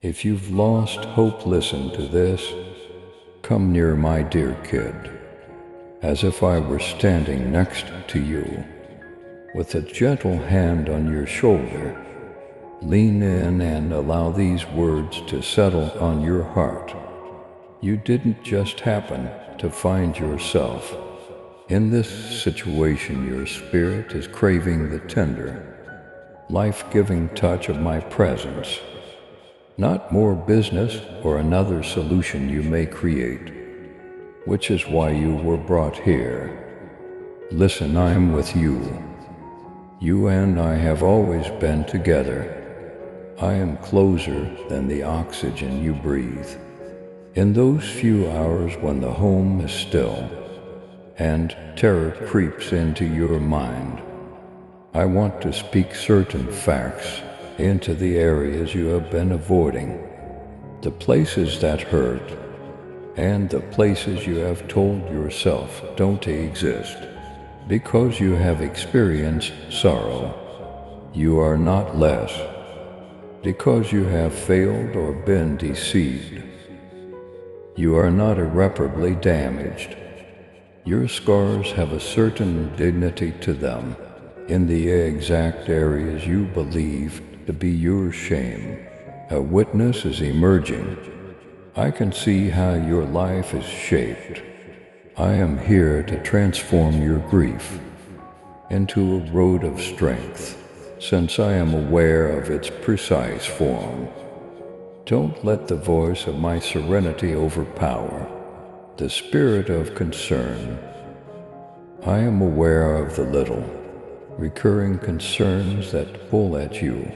If you've lost hope, listen to this. Come near, my dear kid, as if I were standing next to you, with a gentle hand on your shoulder. Lean in and allow these words to settle on your heart. You didn't just happen to find yourself in this situation. Your spirit is craving the tender, life-giving touch of my presence. Not more business or another solution you may create, which is why you were brought here. Listen, I am with you. You and I have always been together. I am closer than the oxygen you breathe. In those few hours when the home is still and terror creeps into your mind, I want to speak certain facts into the areas you have been avoiding, the places that hurt, and the places you have told yourself don't exist. Because you have experienced sorrow, you are not less. Because you have failed or been deceived, you are not irreparably damaged. Your scars have a certain dignity to them in the exact areas you believe to be your shame. A witness is emerging. I can see how your life is shaped. I am here to transform your grief into a road of strength, since I am aware of its precise form. Don't let the voice of my serenity overpower the spirit of concern. I am aware of the little, recurring concerns that pull at you.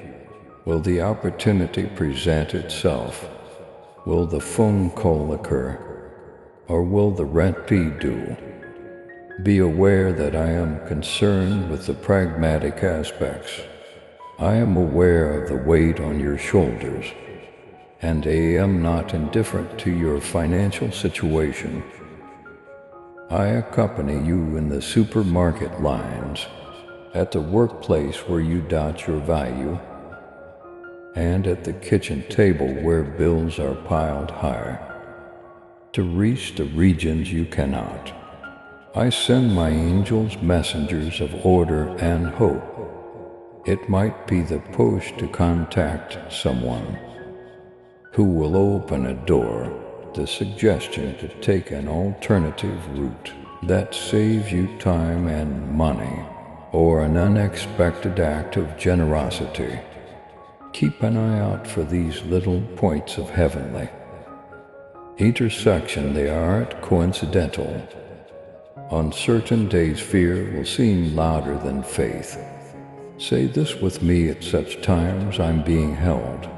Will the opportunity present itself? Will the phone call occur? Or will the rent be due? Be aware that I am concerned with the pragmatic aspects. I am aware of the weight on your shoulders, and I am not indifferent to your financial situation. I accompany you in the supermarket lines, at the workplace where you doubt your value, and at the kitchen table where bills are piled higher. To reach the regions you cannot, I send my angels messengers of order and hope. It might be the push to contact someone who will open a door, the suggestion to take an alternative route that saves you time and money, or an unexpected act of generosity. Keep an eye out for these little points of heavenly intersection. They aren't coincidental. On certain days, fear will seem louder than faith. Say this with me at such times: I'm being held.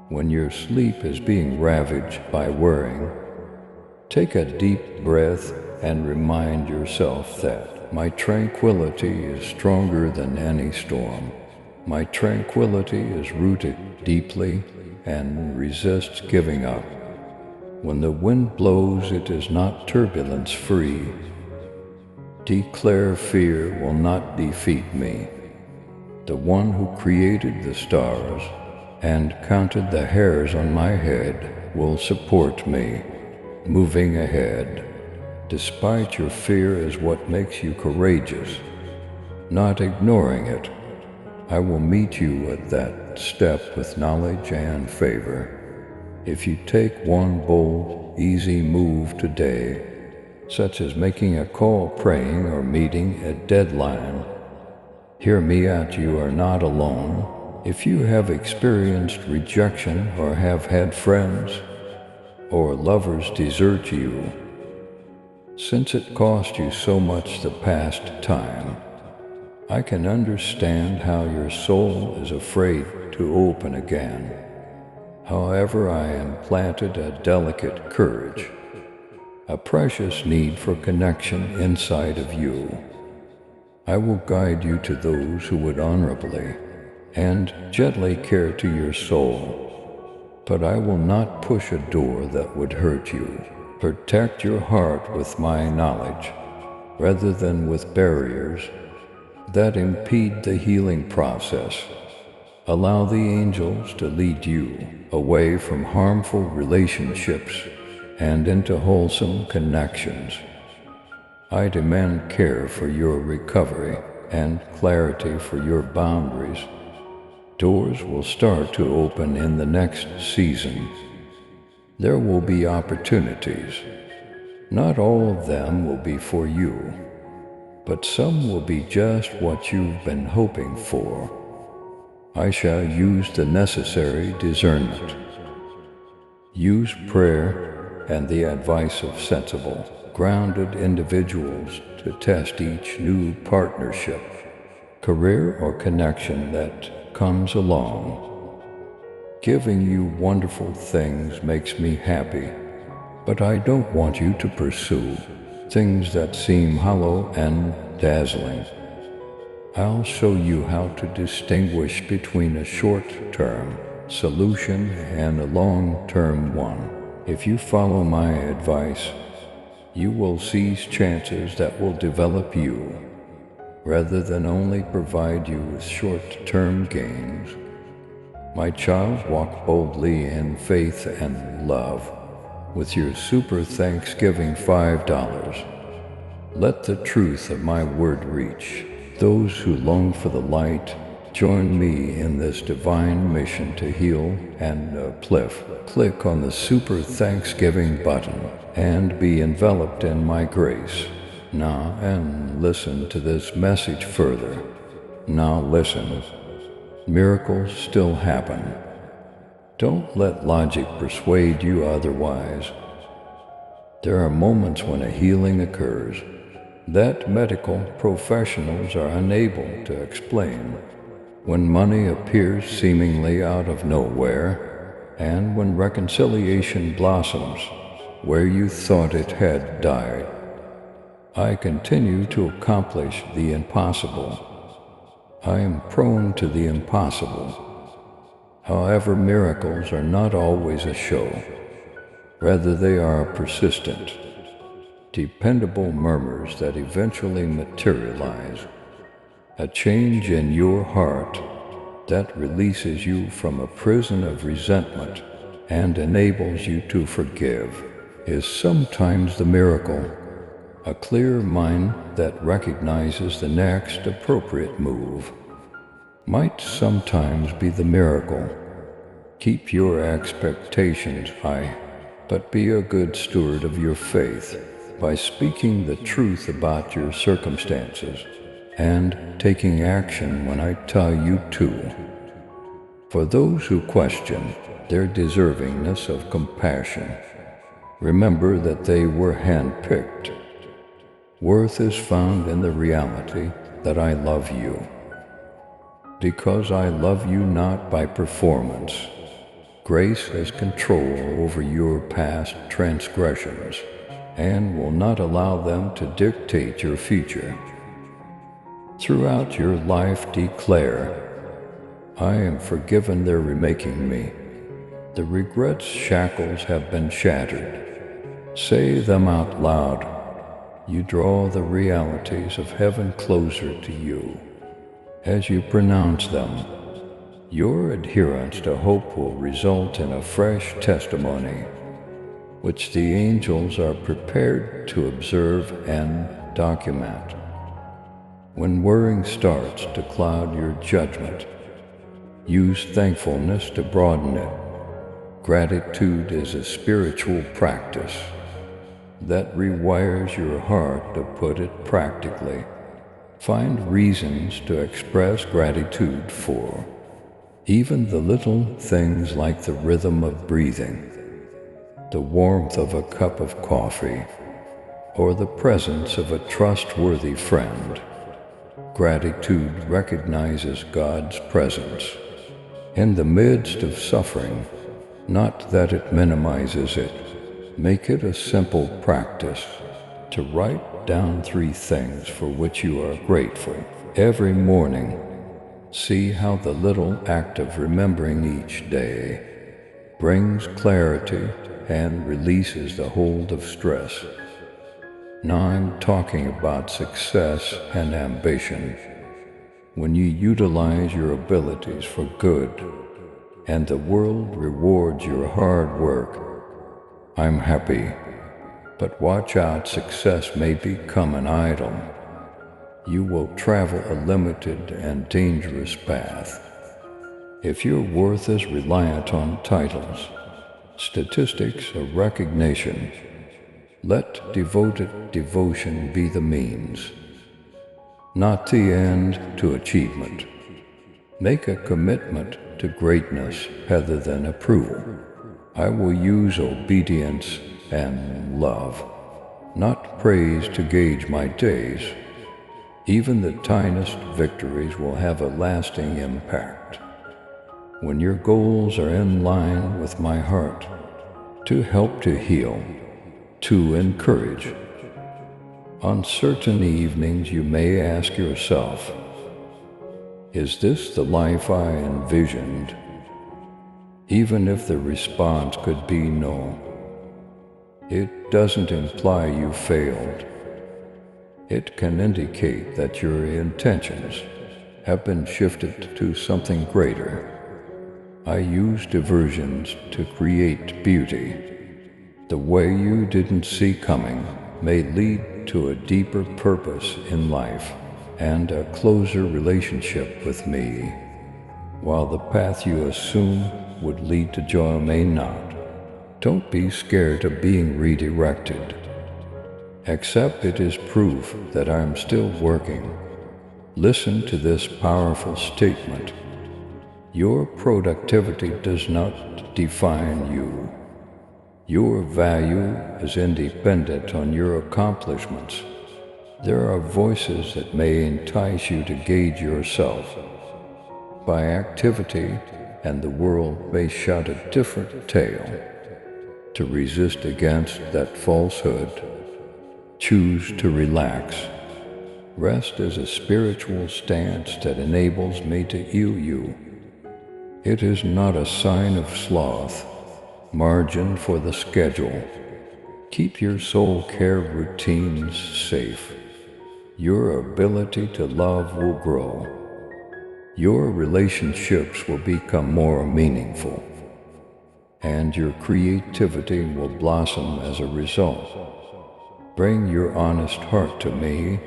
When your sleep is being ravaged by worrying, take a deep breath and remind yourself that my tranquility is stronger than any storm. My tranquility is rooted deeply and resists giving up. When the wind blows, it is not turbulence-free. Declare, fear will not defeat me. The one who created the stars and counted the hairs on my head will support me. Moving ahead, despite your fear, is what makes you courageous, not ignoring it. I will meet you at that step with knowledge and favor. If you take one bold, easy move today, such as making a call, praying, or meeting a deadline, hear me out, you are not alone. If you have experienced rejection or have had friends or lovers desert you, since it cost you so much the past time, I can understand how your soul is afraid to open again. However, I implanted a delicate courage, a precious need for connection inside of you. I will guide you to those who would honorably and gently care to your soul, but I will not push a door that would hurt you. Protect your heart with my knowledge, rather than with barriers that impede the healing process. Allow the angels to lead you away from harmful relationships and into wholesome connections. I demand care for your recovery and clarity for your boundaries. Doors will start to open in the next season. There will be opportunities. Not all of them will be for you, but some will be just what you've been hoping for. I shall use the necessary discernment. Use prayer and the advice of sensible, grounded individuals to test each new partnership, career, or connection that comes along. Giving you wonderful things makes me happy, but I don't want you to pursue things that seem hollow and dazzling. I'll show you how to distinguish between a short-term solution and a long-term one. If you follow my advice, you will seize chances that will develop you, rather than only provide you with short-term gains. My child, walk boldly in faith and love with your Super Thanksgiving $5. Let the truth of my word reach those who long for the light. Join me in this divine mission to heal and uplift. Click on the Super Thanksgiving button and be enveloped in my grace. Now, and listen to this message further. Now listen. Miracles still happen. Don't let logic persuade you otherwise. There are moments when a healing occurs that medical professionals are unable to explain, when money appears seemingly out of nowhere, and when reconciliation blossoms where you thought it had died. I continue to accomplish the impossible. I am prone to the impossible. However, miracles are not always a show. Rather, they are persistent, dependable murmurs that eventually materialize. A change in your heart that releases you from a prison of resentment and enables you to forgive is sometimes the miracle. A clear mind that recognizes the next appropriate move might sometimes be the miracle. Keep your expectations high, but be a good steward of your faith by speaking the truth about your circumstances and taking action when I tell you to. For those who question their deservingness of compassion, remember that they were handpicked. Worth is found in the reality that I love you. Because I love you not by performance, grace has control over your past transgressions and will not allow them to dictate your future. Throughout your life declare, I am forgiven their remaking me. The regret's shackles have been shattered. Say them out loud. You draw the realities of heaven closer to you. As you pronounce them, your adherence to hope will result in a fresh testimony, which the angels are prepared to observe and document. When worrying starts to cloud your judgment, use thankfulness to broaden it. Gratitude is a spiritual practice that rewires your heart, to put it practically. Find reasons to express gratitude for even the little things like the rhythm of breathing, the warmth of a cup of coffee, or the presence of a trustworthy friend. Gratitude recognizes God's presence in the midst of suffering, not that it minimizes it. Make it a simple practice to write down 3 things for which you are grateful every morning. See how the little act of remembering each day brings clarity and releases the hold of stress. Now I'm talking about success and ambition. when you utilize your abilities for good and the world rewards your hard work, I'm happy. But watch out, success may become an idol. You will travel a limited and dangerous path. If your worth is reliant on titles, statistics, or recognition, let devoted devotion be the means, not the end to achievement. Make a commitment to greatness rather than approval. I will use obedience and love, not praise, to gauge my days. Even the tiniest victories will have a lasting impact. When your goals are in line with my heart, to help, to heal, to encourage. On certain evenings you may ask yourself, is this the life I envisioned? Even if the response could be no, it doesn't imply you failed. It can indicate that your intentions have been shifted to something greater. I use diversions to create beauty. The way you didn't see coming may lead to a deeper purpose in life and a closer relationship with me, while the path you assume would lead to joy may not. Don't be scared of being redirected. Accept it is proof that I am still working. Listen to this powerful statement. Your productivity does not define you. Your value is independent on your accomplishments. There are voices that may entice you to gauge yourself by activity, and the world may shout a different tale. To resist against that falsehood, choose to relax. Rest is a spiritual stance that enables me to heal you. It is not a sign of sloth. Margin for the schedule. Keep your soul care routines safe. Your ability to love will grow. Your relationships will become more meaningful, and your creativity will blossom as a result. Bring your honest heart to me.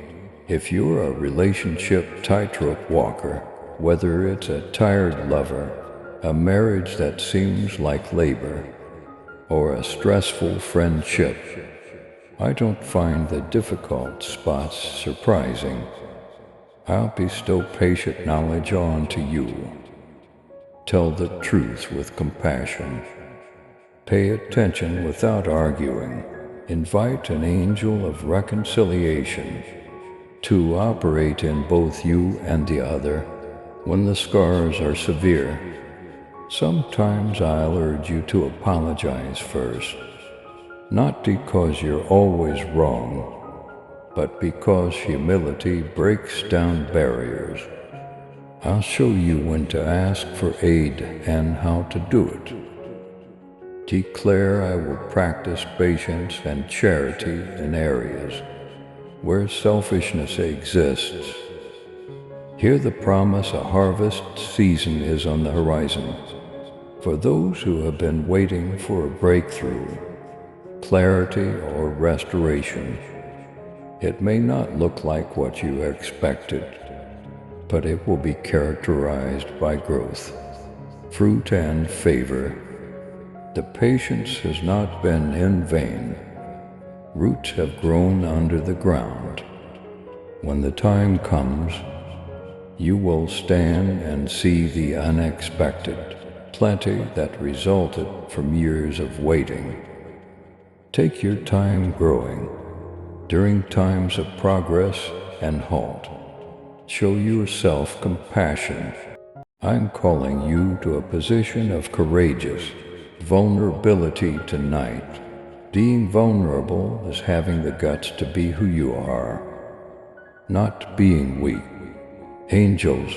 If you're a relationship tightrope walker, whether it's a tired lover, a marriage that seems like labor, or a stressful friendship, I don't find the difficult spots surprising. I'll bestow patient knowledge on to you. Tell the truth with compassion. Pay attention without arguing. Invite an angel of reconciliation to operate in both you and the other when the scars are severe. Sometimes I'll urge you to apologize first, not because you're always wrong, but because humility breaks down barriers. I'll show you when to ask for aid and how to do it. Declare I will practice patience and charity in areas where selfishness exists. Hear the promise a harvest season is on the horizon. For those who have been waiting for a breakthrough, clarity, or restoration, it may not look like what you expected, but it will be characterized by growth, fruit, and favor. The patience has not been in vain. Roots have grown under the ground. When the time comes, you will stand and see the unexpected, plenty that resulted from years of waiting. Take your time growing. During times of progress and halt, show yourself compassion. I'm calling you to a position of courageous vulnerability tonight. Being vulnerable is having the guts to be who you are, not being weak. Angels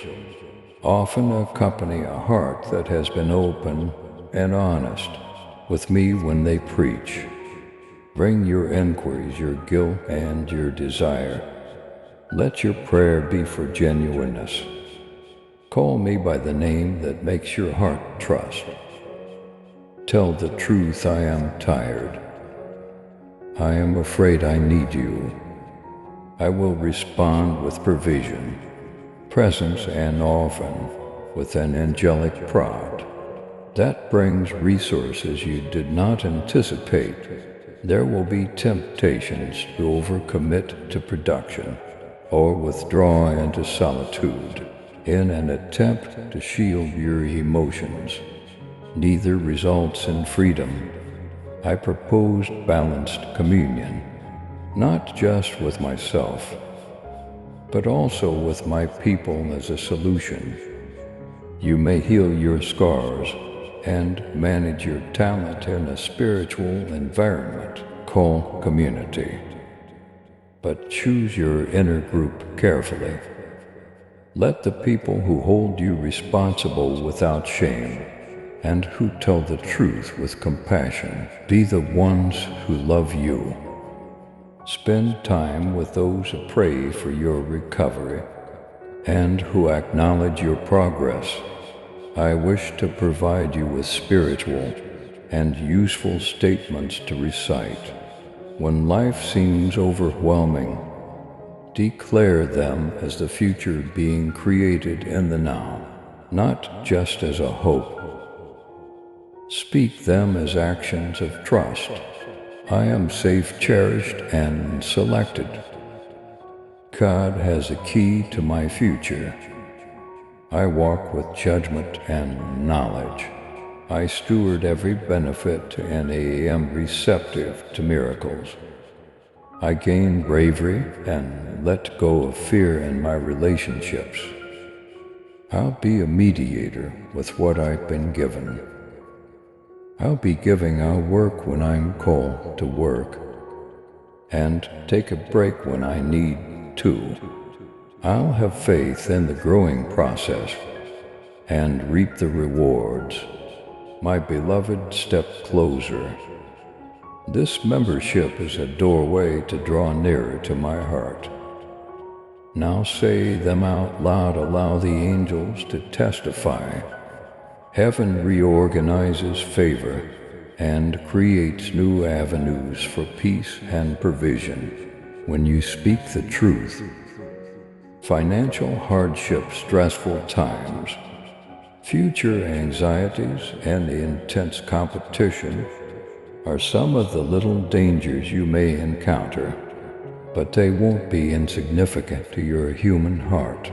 often accompany a heart that has been open and honest with me when they preach. Bring your inquiries, your guilt, and your desire. Let your prayer be for genuineness, Call me by the name that makes your heart trust. Tell the truth, I am tired. I am afraid I need you. I will respond with provision, presence, and often with an angelic prod that brings resources you did not anticipate. There will be temptations to overcommit to production or withdraw into solitude in an attempt to shield your emotions. Neither results in freedom. I propose balanced communion, not just with myself, but also with my people as a solution. You may heal your scars and manage your talent in a spiritual environment called community. But choose your inner group carefully. Let the people who hold you responsible without shame and who tell the truth with compassion be the ones who love you. Spend time with those who pray for your recovery and who acknowledge your progress. I wish to provide you with spiritual and useful statements to recite. When life seems overwhelming, declare them as the future being created in the now, not just as a hope. Speak them as actions of trust. I am safe, cherished, and selected. God has a key to my future. I walk with judgment and knowledge. I steward every benefit and am receptive to miracles. I gain bravery and let go of fear in my relationships. I'll be a mediator with what I've been given. I'll be giving our work when I'm called to work, and take a break when I need to. I'll have faith in the growing process and reap the rewards. My beloved, step closer. This membership is a doorway to draw nearer to my heart. Now say them out loud, allow the angels to testify. Heaven reorganizes favor and creates new avenues for peace and provision when you speak the truth. Financial hardship, stressful times, future anxieties, and the intense competition are some of the little dangers you may encounter, but they won't be insignificant to your human heart.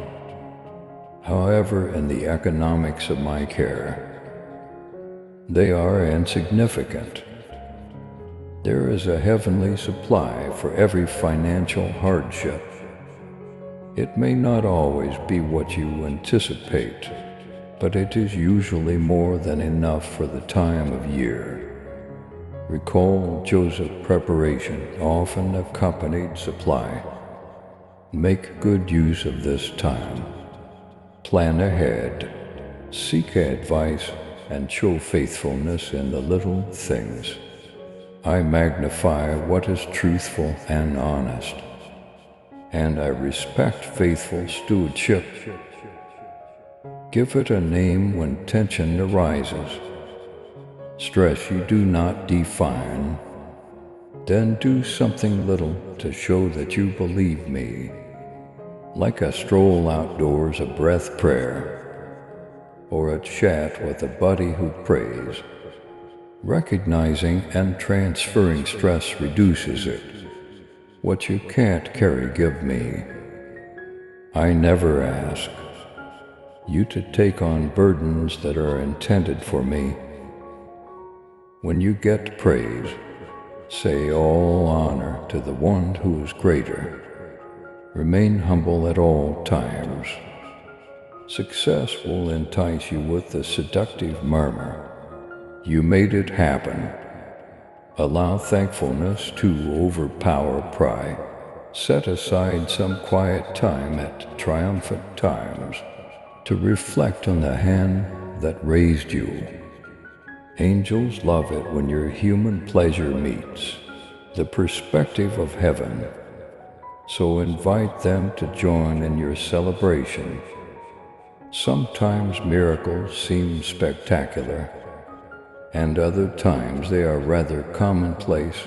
However, in the economics of my care, they are insignificant. There is a heavenly supply for every financial hardship. It may not always be what you anticipate, but it is usually more than enough for the time of year. Recall Joseph's preparation often accompanied supply. Make good use of this time. Plan ahead, seek advice, and show faithfulness in the little things. I magnify what is truthful and honest, and I respect faithful stewardship. Give it a name when tension arises. Stress you do not define. Then do something little to show that you believe me. Like a stroll outdoors, a breath prayer, or a chat with a buddy who prays. Recognizing and transferring stress reduces it. What you can't carry, give me. I never ask you to take on burdens that are intended for me. When you get praise, say all honor to the one who is greater. Remain humble at all times. Success will entice you with the seductive murmur. You made it happen. Allow thankfulness to overpower pride. Set aside some quiet time at triumphant times to reflect on the hand that raised you. Angels love it when your human pleasure meets the perspective of heaven. So invite them to join in your celebration. Sometimes miracles seem spectacular, and other times they are rather commonplace.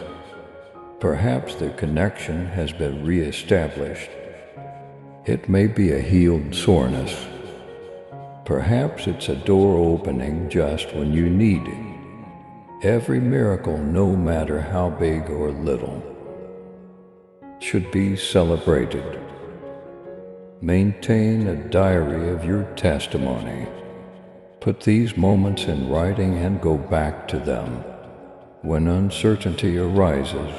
Perhaps the connection has been re-established. It may be a healed soreness. Perhaps it's a door opening just when you need it. Every miracle, no matter how big or little, should be celebrated. Maintain a diary of your testimony. Put these moments in writing and go back to them when uncertainty arises.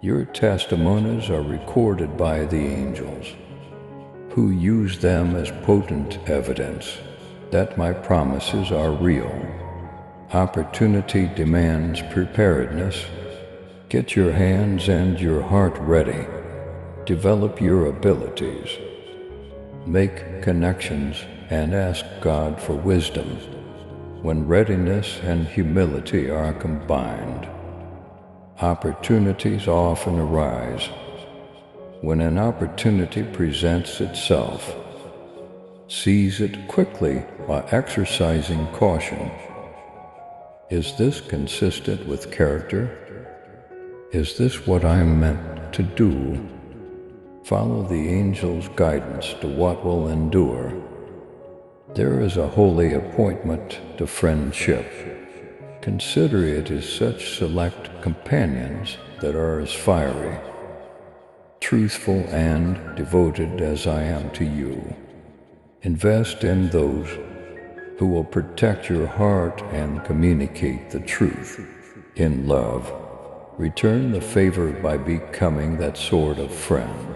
Your testimonies are recorded by the angels, who use them as potent evidence that my promises are real. Opportunity demands preparedness. Get your hands and your heart ready. Develop your abilities. Make connections and ask God for wisdom. When readiness and humility are combined, opportunities often arise. When an opportunity presents itself, seize it quickly by exercising caution. Is this consistent with character? Is this what I'm meant to do? Follow the angel's guidance to what will endure. There is a holy appointment to friendship. Consider it as such select companions that are as fiery, truthful, and devoted as I am to you. Invest in those who will protect your heart and communicate the truth in love. Return the favor by becoming that sort of friend.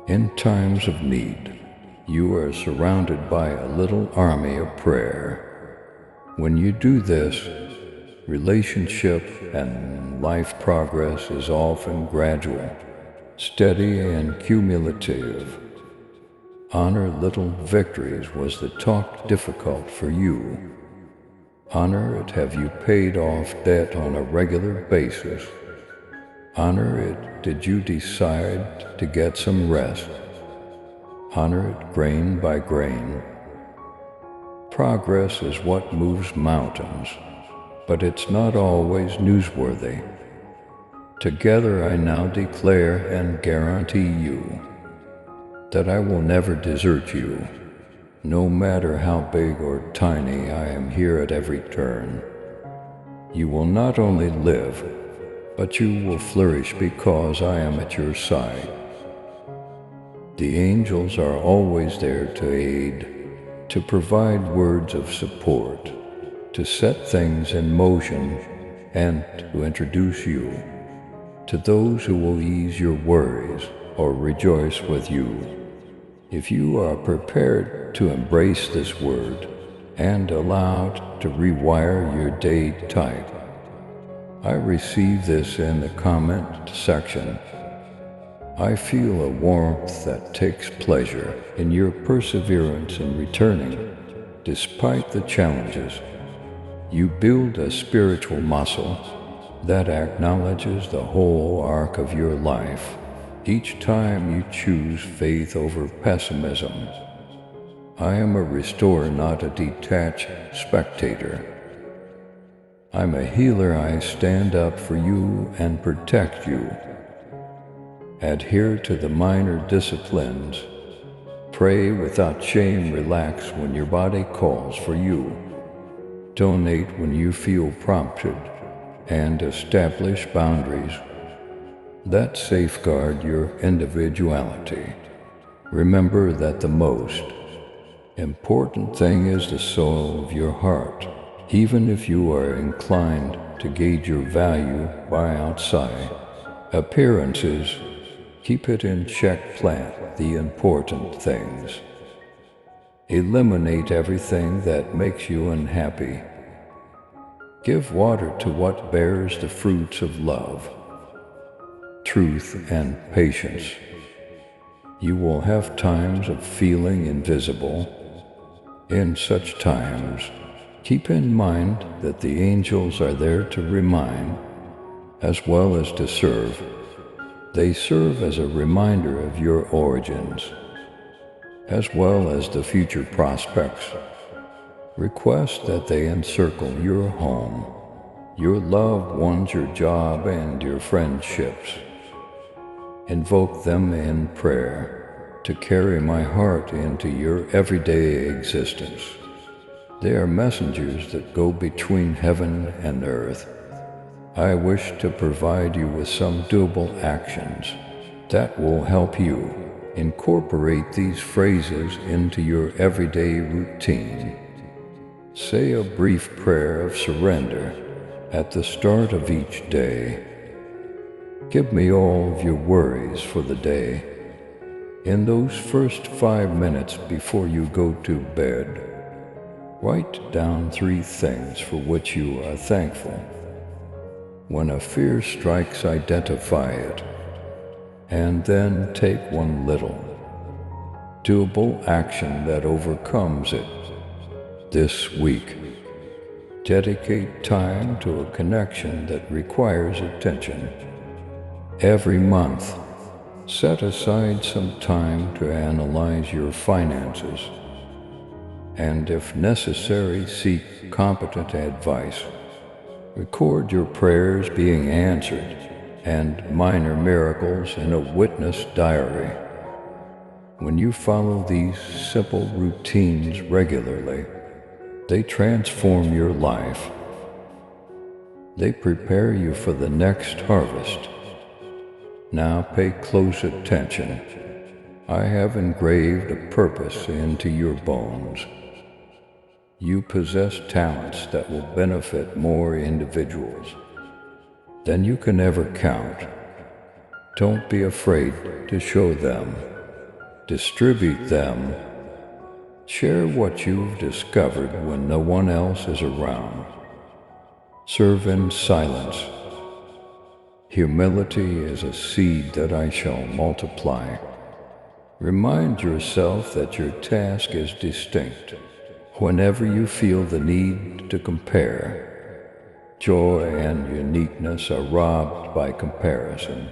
In times of need, you are surrounded by a little army of prayer. When you do this, relationship and life progress is often gradual, steady, and cumulative. Honor little victories. Was the talk difficult for you? Honor it. Have you paid off debt on a regular basis? Honor it. Did you decide to get some rest? Honor it grain by grain. Progress is what moves mountains, but it's not always newsworthy. Together I now declare and guarantee you that I will never desert you. No matter how big or tiny, I am here at every turn. You will not only live, but you will flourish because I am at your side. The angels are always there to aid, to provide words of support, to set things in motion, and to introduce you to those who will ease your worries or rejoice with you. If you are prepared to embrace this word and allowed to rewire your day type, I receive this in the comment section. I feel a warmth that takes pleasure in your perseverance in returning, despite the challenges. You build a spiritual muscle that acknowledges the whole arc of your life. Each time you choose faith over pessimism. I am a restorer, not a detached spectator. I'm a healer. I stand up for you and protect you. Adhere to the minor disciplines. Pray without shame. Relax when your body calls for you. Donate when you feel prompted, and establish boundaries that safeguard your individuality. Remember that the most important thing is the soul of your heart. Even if you are inclined to gauge your value by outside appearances, keep it in check. Plant the important things. Eliminate everything that makes you unhappy. Give water to what bears the fruits of love, truth, and patience. You will have times of feeling invisible. In such times, keep in mind that the angels are there to remind as well as to serve. They serve as a reminder of your origins. as well as the future prospects. Request that they encircle your home, your loved ones, your job, and your friendships. Invoke them in prayer to carry my heart into your everyday existence. They are messengers that go between heaven and earth. I wish to provide you with some doable actions that will help you incorporate these phrases into your everyday routine. Say a brief prayer of surrender at the start of each day. Give me all of your worries for the day. In those first 5 minutes before you go to bed, write down 3 things for which you are thankful. When a fear strikes, identify it, and then take one little, doable action that overcomes it. This week, dedicate time to a connection that requires attention. Every month, set aside some time to analyze your finances, and if necessary, seek competent advice. Record your prayers being answered and minor miracles in a witness diary. When you follow these simple routines regularly, they transform your life. They prepare you for the next harvest. Now pay close attention. I have engraved a purpose into your bones. You possess talents that will benefit more individuals than you can ever count. Don't be afraid to show them. Distribute them. Share what you've discovered when no one else is around. Serve in silence. Humility is a seed that I shall multiply. Remind yourself that your task is distinct. Whenever you feel the need to compare, joy and uniqueness are robbed by comparison.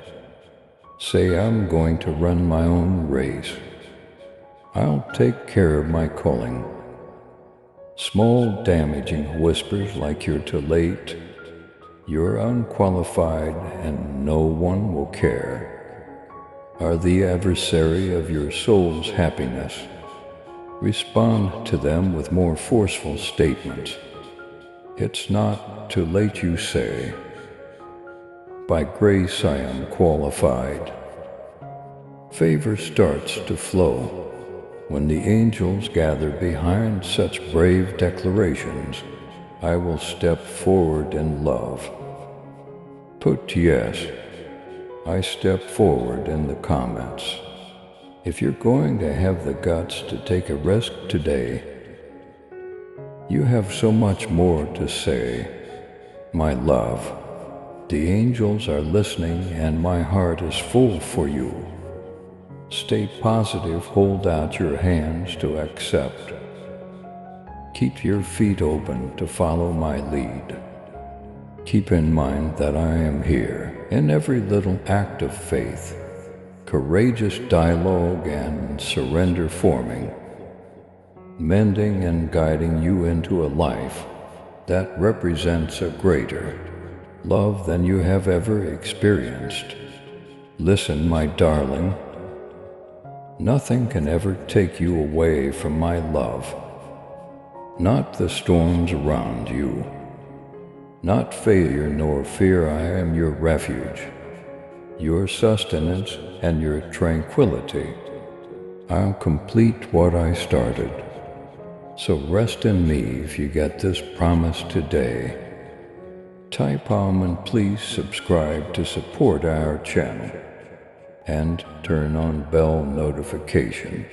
Say, I'm going to run my own race. I'll take care of my calling. Small damaging whispers like you're too late, you're unqualified, and no one will care are the adversary of your soul's happiness. Respond to them with more forceful statements. It's not too late, you say. By grace I am qualified. Favor starts to flow when the angels gather behind such brave declarations. I will step forward in love. Put yes. I step forward in the comments. If you're going to have the guts to take a risk today, you have so much more to say. My love, the angels are listening and my heart is full for you. Stay positive, hold out your hands to accept. Keep your feet open to follow my lead. Keep in mind that I am here in every little act of faith, courageous dialogue and surrender forming, mending and guiding you into a life that represents a greater love than you have ever experienced. Listen, my darling, nothing can ever take you away from my love. Not the storms around you, not failure nor fear. I am your refuge, your sustenance, and your tranquility. I'll complete what I started. So rest in me if you get this promise today. Type and please subscribe to support our channel and turn on bell notification.